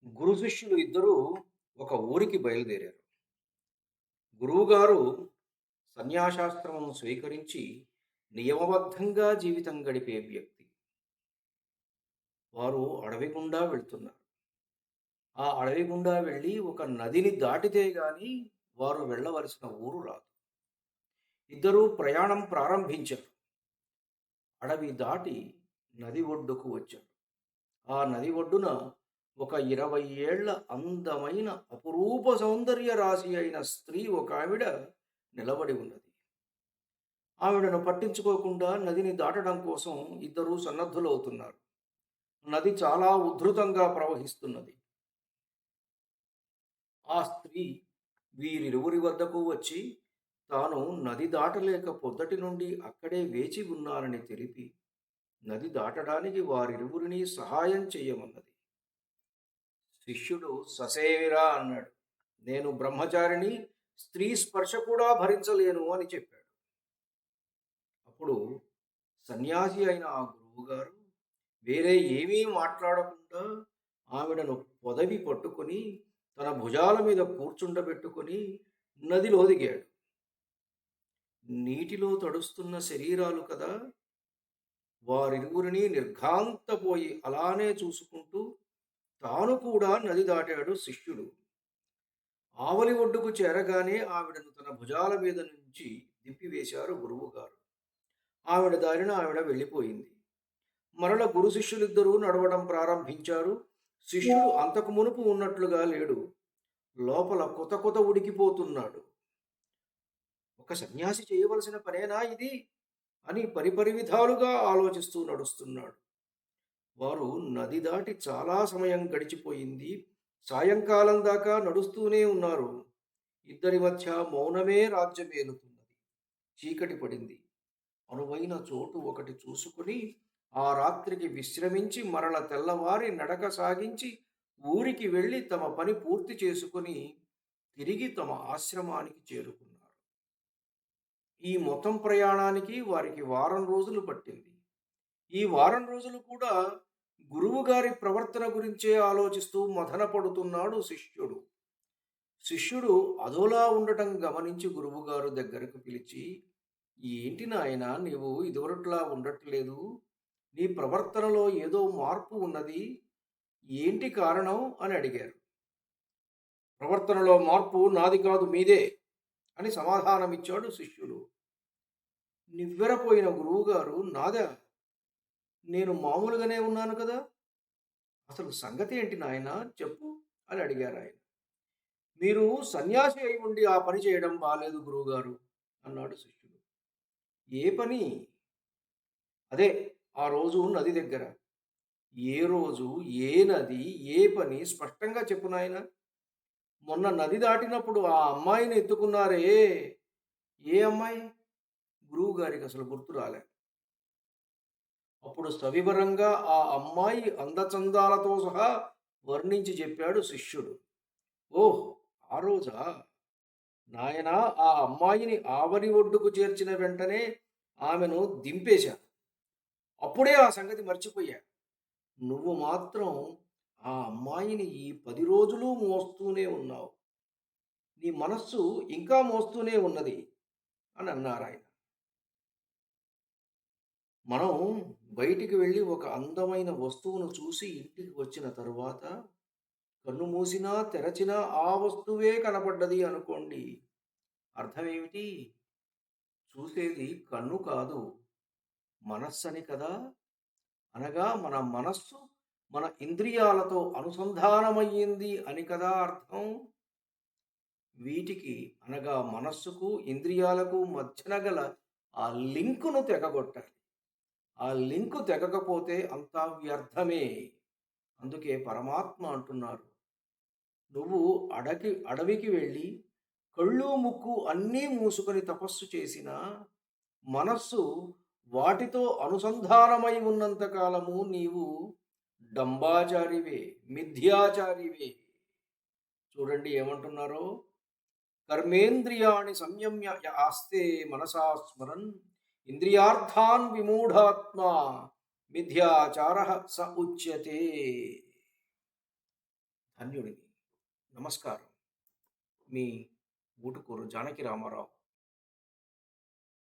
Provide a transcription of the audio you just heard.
గురు శిష్యులు ఇద్దరూ ఒక ఊరికి బయలుదేరారు. గురువుగారు సన్యాసాశ్రమం స్వీకరించి నియమబద్ధంగా జీవితం గడిపే వ్యక్తి. వారు అడవి గుండా వెళ్తున్నారు. ఆ అడవి గుండా వెళ్ళి ఒక నదిని దాటితే గాని వారు వెళ్ళవలసిన ఊరు రాదు. ఇద్దరూ ప్రయాణం ప్రారంభించారు. అడవి దాటి నది ఒడ్డుకు వచ్చారు. ఆ నది ఒడ్డున ఒక 20 ఏళ్ల అందమైన అపురూప సౌందర్య రాశి అయిన స్త్రీ ఒకావిడ నిలబడి ఉన్నది. ఆవిడను పట్టించుకోకుండా నదిని దాటడం కోసం ఇద్దరూ సన్నద్ధులవుతున్నారు. నది చాలా ఉధృతంగా ప్రవహిస్తున్నది. ఆ స్త్రీ వీరిరువురి వద్దకు వచ్చి తాను నది దాటలేక పొద్దటి నుండి అక్కడే వేచి ఉన్నానని తెలిపి నది దాటడానికి వారిరువురిని సహాయం చేయమన్నది. శిష్యుడు ససేమిరా అన్నాడు. నేను బ్రహ్మచారిని, స్త్రీ స్పర్శ కూడా భరించలేను అని చెప్పాడు. అప్పుడు సన్యాసి అయిన ఆ గురువుగారు వేరే ఏమీ మాట్లాడకుండా ఆవిడను పొదవి పట్టుకొని తన భుజాల మీద కూర్చుండబెట్టుకొని నదిలో దిగాడు. నీటిలో తడుస్తున్న శరీరాలు కదా, వారిరువురిని నిర్ఘాంతపోయి అలానే చూసుకుంటూ తాను కూడా నది దాటాడు శిష్యుడు. ఆవలి ఒడ్డుకు చేరగానే ఆవిడను తన భుజాల మీద నుంచి దింపివేశారు గురువుగారు. ఆవిడ దారిన ఆవిడ వెళ్ళిపోయింది. మరల గురు శిష్యులిద్దరూ నడవడం ప్రారంభించారు. శిష్యుడు అంతకు మునుపు ఉన్నట్లుగా లేడు. లోపల కొత కొత ఉడికిపోతున్నాడు. ఒక సన్యాసి చేయవలసిన పనేనా ఇది అని పరిపరి విధాలుగా ఆలోచిస్తూ నడుస్తున్నాడు. వారు నది దాటి చాలా సమయం గడిచిపోయింది. సాయంకాలం దాకా నడుస్తూనే ఉన్నారు. ఇద్దరి మధ్య మౌనమే రాజ్యమేలుతున్నది. చీకటి పడింది. అనువైన చోటు ఒకటి చూసుకుని ఆ రాత్రికి విశ్రమించి మరల తెల్లవారి నడక సాగించి ఊరికి వెళ్ళి తమ పని పూర్తి చేసుకుని తిరిగి తమ ఆశ్రమానికి చేరుకున్నారు. ఈ మొత్తం ప్రయాణానికి వారికి వారం రోజులు పట్టింది. ఈ వారం రోజులు కూడా గురువుగారి ప్రవర్తన గురించే ఆలోచిస్తూ మథన పడుతున్నాడు శిష్యుడు. శిష్యుడు అదోలా ఉండటం గమనించి గురువుగారు దగ్గరకు పిలిచి, ఏంటి నాయనా, నీవు ఇదివరట్లా ఉండట్లేదు, నీ ప్రవర్తనలో ఏదో మార్పు ఉన్నది, ఏంటి కారణం అని అడిగారు. ప్రవర్తనలో మార్పు నాది కాదు, మీదే అని సమాధానమిచ్చాడు శిష్యుడు. నివ్వెరపోయిన గురువుగారు, నాదా? నేను మామూలుగానే ఉన్నాను కదా, అసలు సంగతి ఏంటి నాయనా చెప్పు అని అడిగారు ఆయన. మీరు సన్యాసి అయి ఉండి ఆ పని చేయడం బాలేదు గురువుగారు అన్నాడు శిష్యుడు. ఏ పని? అదే, ఆ రోజు నది దగ్గర. ఏ రోజు, ఏ నది, ఏ పని స్పష్టంగా చెప్పు నాయనా. మొన్న నది దాటినప్పుడు ఆ అమ్మాయిని ఎత్తుకున్నారే, ఏ అమ్మాయి? గురువు గారికి అసలు గుర్తు రాలే. అప్పుడు సవివరంగా ఆ అమ్మాయి అందచందాలతో సహా వర్ణించి చెప్పాడు శిష్యుడు. ఓహ్, ఆ రోజా? నాయనా, ఆ అమ్మాయిని ఆవరి ఒడ్డుకు చేర్చిన వెంటనే ఆమెను దింపేశా. అప్పుడే ఆ సంగతి మర్చిపోయా. నువ్వు మాత్రం ఆ అమ్మాయిని ఈ 10 రోజులు మోస్తూనే ఉన్నావు. నీ మనస్సు ఇంకా మోస్తూనే ఉన్నది అని అన్నారాయన. మనం బయటికి వెళ్ళి ఒక అందమైన వస్తువును చూసి ఇంటికి వచ్చిన తరువాత కన్ను మూసినా తెరచినా ఆ వస్తువే కనపడ్డది అనుకోండి. అర్థమేమిటి? చూసేది కన్ను కాదు, మనస్సని కదా. అనగా మన మనస్సు మన ఇంద్రియాలతో అనుసంధానమయ్యింది అని కదా అర్థం. వీటికి అనగా మనస్సుకు ఇంద్రియాలకు మధ్యన గల ఆ లింకును తెగగొట్టాలి. ఆ లింకు తెగకపోతే అంతా వ్యర్థమే. అందుకే పరమాత్మ అంటున్నారు, నువ్వు అడవికి వెళ్ళి కళ్ళు ముక్కు అన్నీ మూసుకొని తపస్సు చేసిన మనస్సు వాటితో అనుసంధానమై ఉన్నంత కాలము నీవు డంబాచారివే, మిథ్యాచారివే. చూడండి ఏమంటున్నారో, కర్మేంద్రియాణి సంయమ్య ఆస్తే మనసా స్మరన్ ఇంద్రియార్థాన్ విమూఢాత్మా మిథ్యాచార స ఉచ్యతే. ధన్యుడిని. నమస్కారం. మీ ఊటుకూరు జానకి రామారావు.